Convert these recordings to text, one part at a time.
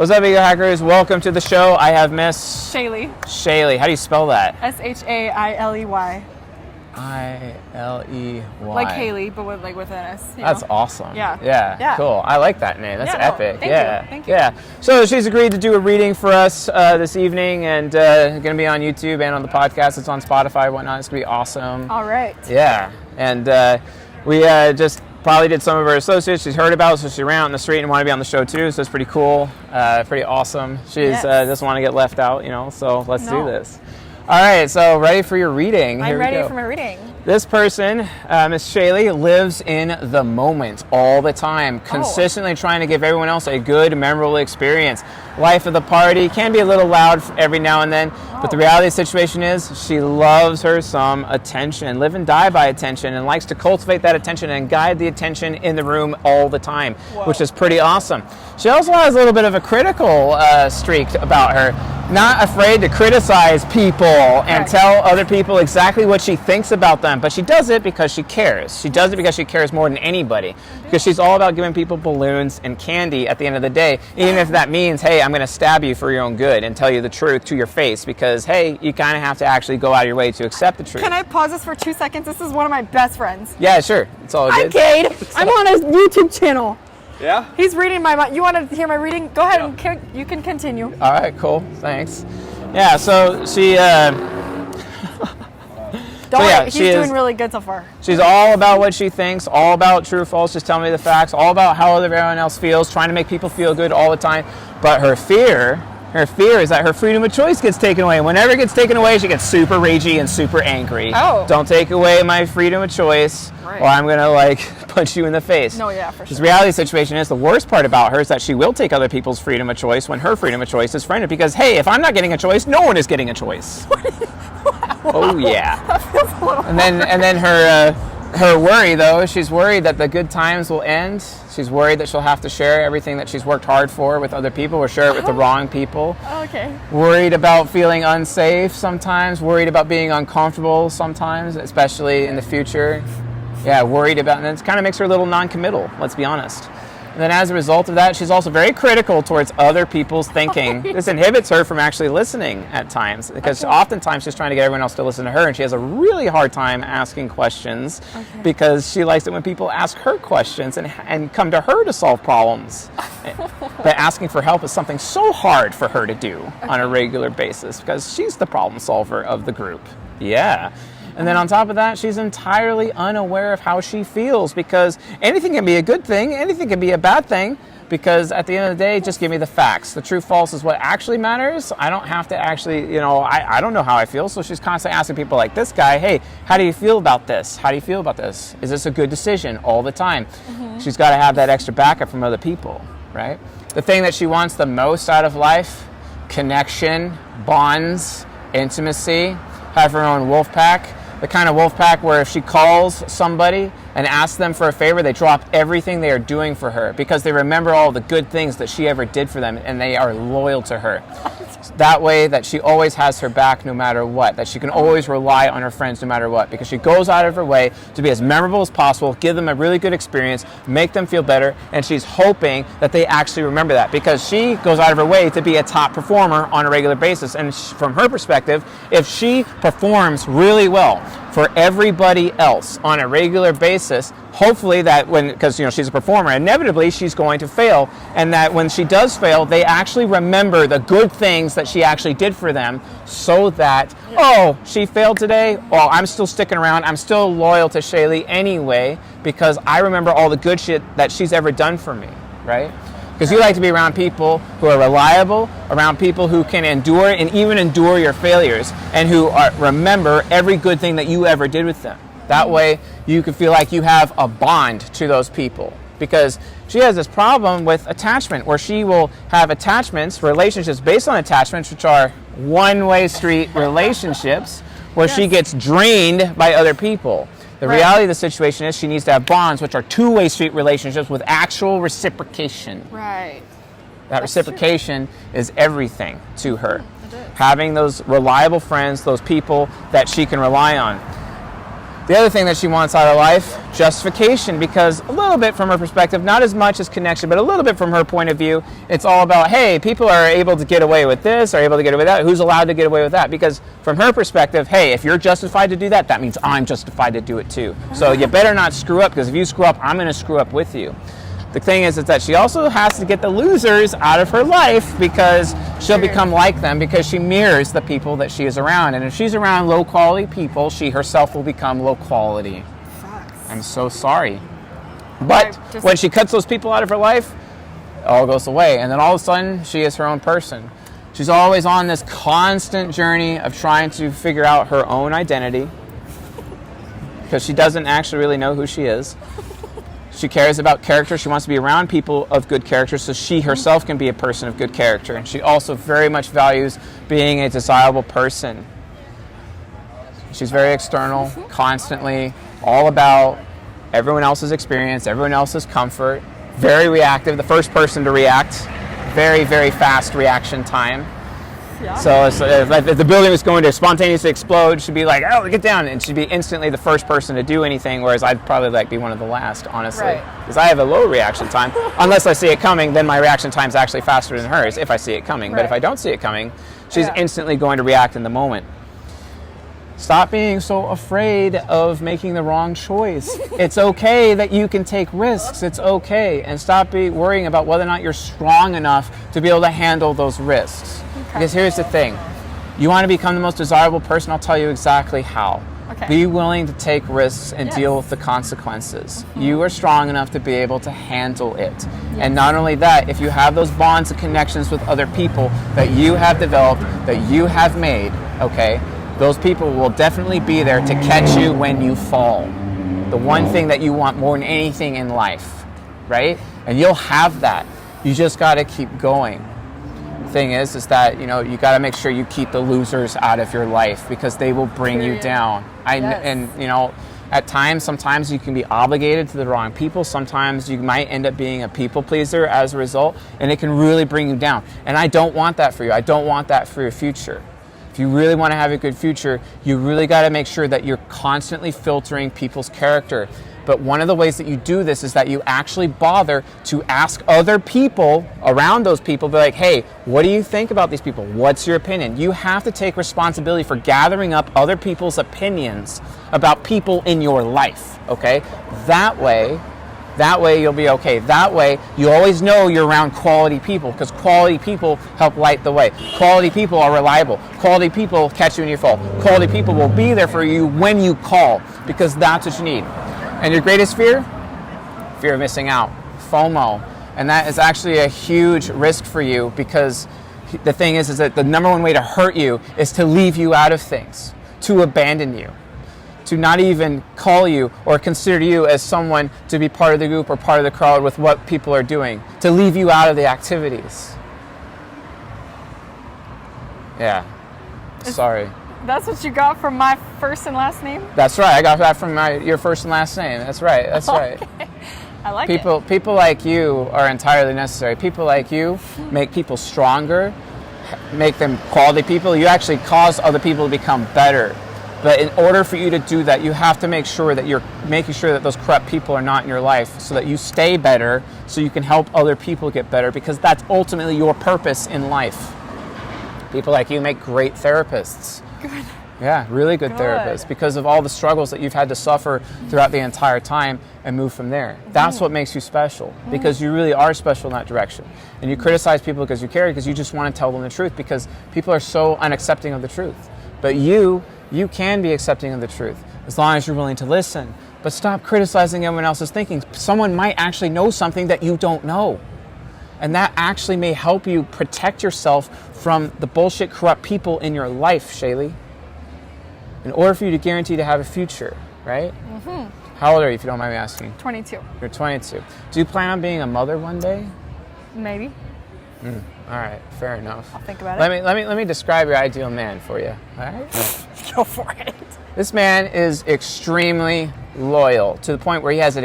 What's up, Ego Hackers? Welcome to the show. I have Miss Shaylee. Shaylee. How do you spell that? Shailey. Iley. Like Haley, but with an S. That's awesome. Yeah. Cool. I like that name. That's epic. Thank you. Yeah. So she's agreed to do a reading for us this evening, and going to be on YouTube and on the podcast. It's on Spotify and whatnot. It's going to be awesome. All right. Yeah. And we just probably did some of her associates. She's heard about it, so she ran out in the street and wanted to be on the show too. So it's pretty cool, pretty awesome. She's doesn't want to get left out, so let's do this. All right, so ready for your reading. I'm ready for my reading. This person, Miss Shaylee, lives in the moment all the time, consistently trying to give everyone else a good, memorable experience. Life of the party can be a little loud every now and then, but the reality of the situation is she loves her some attention, live and die by attention, and likes to cultivate that attention and guide the attention in the room all the time, which is pretty awesome. She also has a little bit of a critical streak about her. Not afraid to criticize people and tell other people exactly what she thinks about them, but she does it because she cares. She does it because she cares more than anybody, because she's all about giving people balloons and candy at the end of the day, even if that means, hey, I'm going to stab you for your own good and tell you the truth to your face, because, hey, you kind of have to actually go out of your way to accept the truth. Can I pause this for 2 seconds? This is one of my best friends. Yeah, sure. It's all good. I'm Cade. I'm on his YouTube channel. Yeah? He's reading my mind. You want to hear my reading? Go ahead and you can continue. All right, cool. Thanks. Yeah, so she... Don't worry, he's doing really good so far. She's all about what she thinks, all about true or false, just tell me the facts, all about how everyone else feels, trying to make people feel good all the time. But her fear is that her freedom of choice gets taken away. Whenever it gets taken away, she gets super ragey and super angry. Oh. Don't take away my freedom of choice, or I'm going to, punch you in the face. No, yeah, for sure. The reality of the situation is, the worst part about her is that she will take other people's freedom of choice when her freedom of choice is friended. Because, hey, if I'm not getting a choice, no one is getting a choice. Oh, yeah. That feels a little And then her worry, though, she's worried that the good times will end. She's worried that she'll have to share everything that she's worked hard for with other people, or share it with the wrong people. Okay. Worried about feeling unsafe sometimes, worried about being uncomfortable sometimes, especially in the future. Yeah, worried about, and it kind of makes her a little non-committal, let's be honest. And then as a result of that, she's also very critical towards other people's thinking. This inhibits her from actually listening at times, because oftentimes she's trying to get everyone else to listen to her, and she has a really hard time asking questions because she likes it when people ask her questions and come to her to solve problems. But asking for help is something so hard for her to do on a regular basis, because she's the problem solver of the group. Yeah. And then on top of that, she's entirely unaware of how she feels, because anything can be a good thing, anything can be a bad thing, because at the end of the day, just give me the facts. The true false is what actually matters. I don't have to actually, I don't know how I feel, so she's constantly asking people like this guy, hey, how do you feel about this? How do you feel about this? Is this a good decision? All the time. She's got to have that extra backup from other people, right? The thing that she wants the most out of life, connection, bonds, intimacy, have her own wolf pack. The kind of wolf pack where if she calls somebody and asks them for a favor, they drop everything they are doing for her, because they remember all the good things that she ever did for them, and they are loyal to her. That way that she always has her back no matter what, that she can always rely on her friends no matter what, because she goes out of her way to be as memorable as possible, give them a really good experience, make them feel better, and she's hoping that they actually remember that, because she goes out of her way to be a top performer on a regular basis. And from her perspective, if she performs really well for everybody else on a regular basis, hopefully that because she's a performer, inevitably she's going to fail, and that when she does fail, they actually remember the good things that she actually did for them, so that, she failed today, well, I'm still sticking around, I'm still loyal to Shaylee anyway, because I remember all the good shit that she's ever done for me, right? Because you like to be around people who are reliable, around people who can endure and even endure your failures, and who remember every good thing that you ever did with them. That way, you can feel like you have a bond to those people. Because she has this problem with attachment, where she will have relationships based on attachments, which are one-way street relationships, where she gets drained by other people. The reality of the situation is she needs to have bonds, which are two-way street relationships with actual reciprocation. Right. That reciprocation is everything to her. Having those reliable friends, those people that she can rely on. The other thing that she wants out of life, justification, because a little bit from her perspective, not as much as connection, but a little bit from her point of view, it's all about, hey, people are able to get away with this, are able to get away with that. Who's allowed to get away with that? Because from her perspective, hey, if you're justified to do that, that means I'm justified to do it too. So you better not screw up, because if you screw up, I'm going to screw up with you. The thing is that she also has to get the losers out of her life, because she'll become like them, because she mirrors the people that she is around. And if she's around low quality people, she herself will become low quality. Sucks. I'm so sorry. But when she cuts those people out of her life, it all goes away. And then all of a sudden, she is her own person. She's always on this constant journey of trying to figure out her own identity, because she doesn't actually really know who she is. She cares about character. She wants to be around people of good character so she herself can be a person of good character. And she also very much values being a desirable person. She's very external, constantly, all about everyone else's experience, everyone else's comfort. Very reactive, the first person to react. Very, very fast reaction time. Yeah. So if the building was going to spontaneously explode, she'd be like, oh, get down. And she'd be instantly the first person to do anything, whereas I'd probably be one of the last, honestly. Because I have a low reaction time. Unless I see it coming, then my reaction time is actually faster than hers if I see it coming. But if I don't see it coming, she's instantly going to react in the moment. Stop being so afraid of making the wrong choice. It's okay that you can take risks. It's okay. And stop worrying about whether or not you're strong enough to be able to handle those risks. Because here's the thing. You want to become the most desirable person, I'll tell you exactly how. Okay. Be willing to take risks and deal with the consequences. You are strong enough to be able to handle it. And not only that, if you have those bonds and connections with other people that you have developed, that you have made, okay, those people will definitely be there to catch you when you fall. The one thing that you want more than anything in life, right? And you'll have that. You just got to keep going. Thing is that you got to make sure you keep the losers out of your life, because they will bring you down. And at times, sometimes you can be obligated to the wrong people. Sometimes you might end up being a people pleaser as a result, and it can really bring you down. And I don't want that for you. I don't want that for your future. If you really want to have a good future, you really got to make sure that you're constantly filtering people's character. But one of the ways that you do this is that you actually bother to ask other people around those people, be like, hey, what do you think about these people? What's your opinion? You have to take responsibility for gathering up other people's opinions about people in your life, okay? That way you'll be okay. That way you always know you're around quality people, because quality people help light the way. Quality people are reliable. Quality people catch you when you fall. Quality people will be there for you when you call, because that's what you need. And your greatest fear? Fear of missing out. FOMO. And that is actually a huge risk for you, because the thing is that the number one way to hurt you is to leave you out of things, to abandon you, to not even call you or consider you as someone to be part of the group or part of the crowd with what people are doing, to leave you out of the activities. Yeah. Sorry. That's what you got from my first and last name? That's right. I got that from your first and last name. That's right. That's right. I like it. People like you are entirely necessary. People like you make people stronger, make them quality people. You actually cause other people to become better. But in order for you to do that, you have to make sure that you're making sure that those corrupt people are not in your life, so that you stay better, so you can help other people get better, because that's ultimately your purpose in life. People like you make great therapists. Good. Yeah, really good therapists, because of all the struggles that you've had to suffer throughout the entire time, and move from there. That's what makes you special, because you really are special in that direction. And you criticize people because you care, because you just want to tell them the truth, because people are so unaccepting of the truth. But you can be accepting of the truth, as long as you're willing to listen. But stop criticizing everyone else's thinking. Someone might actually know something that you don't know. And that actually may help you protect yourself from the bullshit, corrupt people in your life, Shaylee. In order for you to guarantee to have a future, right? Mm-hmm. How old are you, if you don't mind me asking? 22. You're 22. Do you plan on being a mother one day? Maybe. All right, fair enough. I'll think about it. Let me describe your ideal man for you. All right? Go for it. This man is extremely loyal, to the point where he has an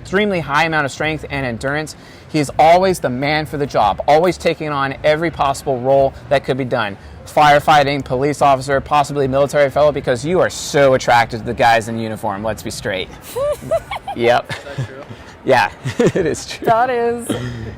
extremely high amount of strength and endurance. He's always the man for the job, always taking on every possible role that could be done. Firefighting, police officer, possibly military fellow, because you are so attracted to the guys in uniform, let's be straight. Yep. Is that true? Yeah, it is true. That is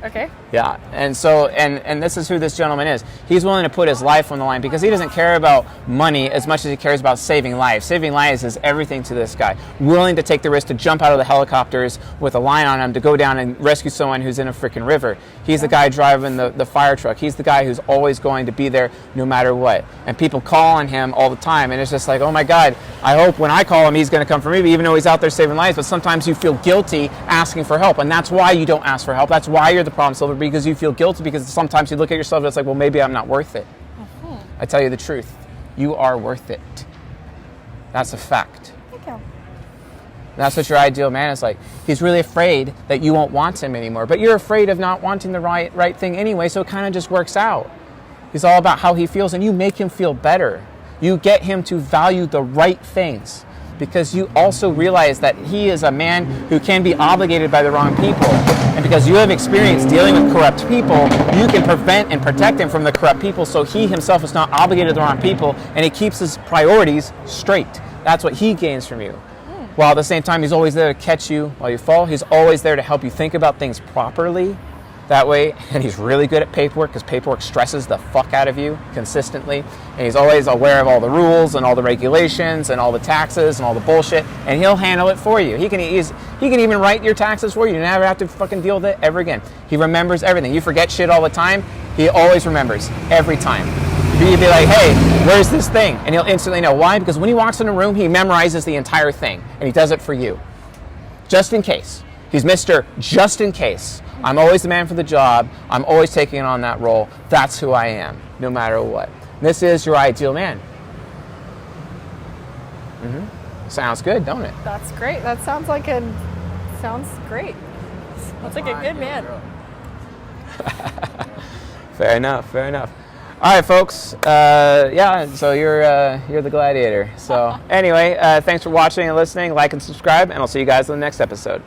okay. Yeah, and so, and this is who this gentleman is. He's willing to put his life on the line because he doesn't care about money as much as he cares about saving lives. Saving lives is everything to this guy. Willing to take the risk to jump out of the helicopters with a line on him to go down and rescue someone who's in a freaking river. He's the guy driving the fire truck. He's the guy who's always going to be there no matter what. And people call on him all the time, and it's just like, oh my God, I hope when I call him he's going to come for me, even though he's out there saving lives. But sometimes you feel guilty asking for help, and that's why you don't ask for help. That's why you're the problem solver, because you feel guilty, because sometimes you look at yourself and it's like, well, maybe I'm not worth it. I tell you the truth, you are worth it. That's a fact. Thank you. That's what your ideal man is like. He's really afraid that you won't want him anymore, but you're afraid of not wanting the right thing anyway, so it kind of just works out. He's all about how he feels, and you make him feel better. You get him to value the right things, because you also realize that he is a man who can be obligated by the wrong people. And because you have experience dealing with corrupt people, you can prevent and protect him from the corrupt people, so he himself is not obligated to the wrong people, and he keeps his priorities straight. That's what he gains from you. While at the same time, he's always there to catch you while you fall. He's always there to help you think about things properly. That way, and he's really good at paperwork, because paperwork stresses the fuck out of you consistently. And he's always aware of all the rules and all the regulations and all the taxes and all the bullshit, and he'll handle it for you. He can even write your taxes for you. You never have to fucking deal with it ever again. He remembers everything. You forget shit all the time. He always remembers every time. You'd be like, hey, where's this thing? And he'll instantly know. Why? Because when he walks in a room, he memorizes the entire thing, and he does it for you. Just in case. He's Mr. Just in case. I'm always the man for the job. I'm always taking on that role. That's who I am, no matter what. This is your ideal man. Sounds good, don't it? That's great. That sounds great. Sounds like a good man. Fair enough. All right, folks. Yeah, so you're the gladiator. So anyway, thanks for watching and listening. Like and subscribe, and I'll see you guys in the next episode.